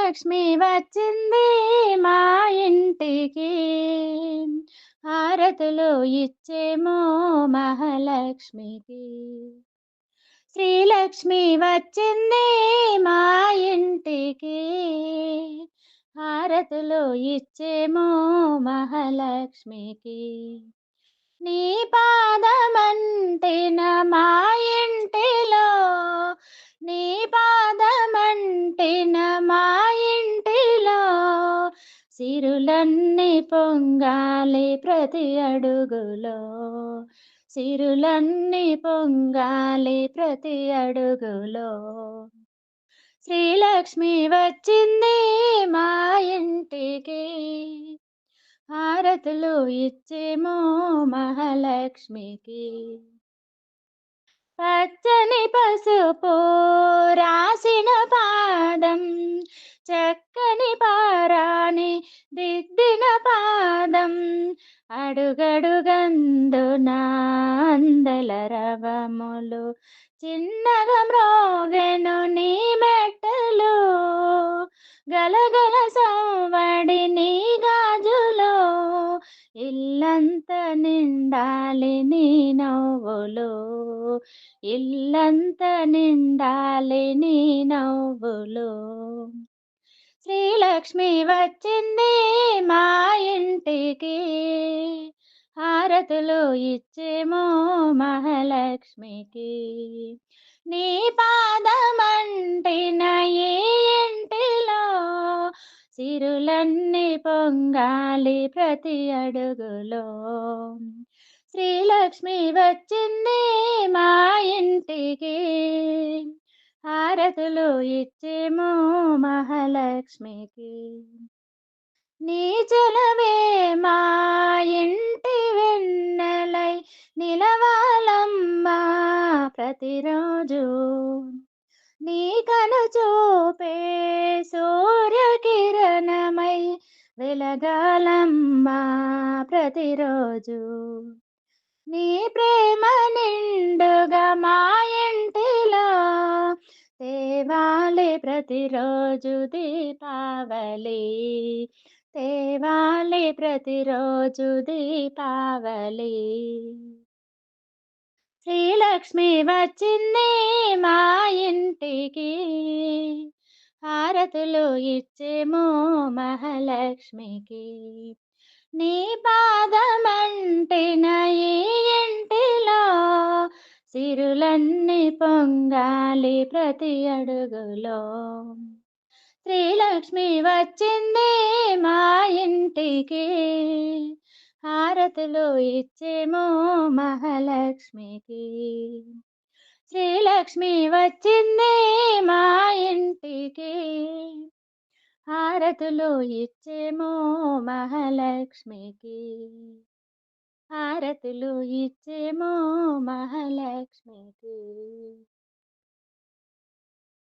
శ్రీలక్ష్మి వచ్చింది మా ఇంటికి. హారతులు ఇచ్చేమో మహాలక్ష్మికి. శ్రీలక్ష్మి వచ్చింది మా ఇంటికి. హారతులు ఇచ్చేమో మహాలక్ష్మికి. నీ పాదమంటిన మా ఇంటిలో, నీ పాదమంటిన మా ఇంటిలో సిరులన్నీ పొంగాలి ప్రతి అడుగులో, సిరులన్నీ పొంగాలి ప్రతి అడుగులో. శ్రీలక్ష్మి వచ్చింది మా ఇంటికి. హారతులు ఇచ్చేమో మహాలక్ష్మికి. పచ్చని పసుపు రాసిన పాదం, చక్కని పారాని దిద్దిన పాదం, అడుగడుగందున అందెల రవములు, చిన్నగా మ్రోగెను నీ మెట్టలు, గలగల సవ్వడి నీ గాజులో, ఇల్లంత నిండాలి నీ నవ్వులు, ఇల్లంత నిండాలి నీ నవ్వులు. శ్రీలక్ష్మి వచ్చింది మా ఇంటికి. హారతులు ఇచ్చేమో మహాలక్ష్మికి. నీ పాదమంటిన ఈ ఇంటిలో సిరులన్నీ పొంగాలి ప్రతి అడుగులో. శ్రీలక్ష్మి వచ్చింది మా ఇంటికి. హారతులు ఇచ్చేమో మహాలక్ష్మికి. నీ చలవే మా ఇంటి వెన్నెలై నిలవాలమ్మా ప్రతిరోజు. నీ కను చూపే సూర్యకిరణమై వెలగాలమ్మా ప్రతిరోజు. నీ ప్రేమ నిండుగా మా ఇంటిలో తేవాలి ప్రతిరోజు దీపావళి, తేవాలి ప్రతిరోజు దీపావళి. శ్రీలక్ష్మి వచ్చింది మా ఇంటికి. హారతులు ఇచ్చేమో మహాలక్ష్మికి. నీ పాదమంటిన ఈ ఇంటిలో సిరులన్నీ పొంగాలి ప్రతి అడుగులో. శ్రీలక్ష్మి వచ్చింది మా ఇంటికి. హారతులు ఇచ్చేమో మహాలక్ష్మికి. శ్రీలక్ష్మి వచ్చింది మా ఇంటికి. హారతులు ఇచ్చేమో మహాలక్ష్మికి. హారతులు ఇచ్చేమో మహాలక్ష్మికి.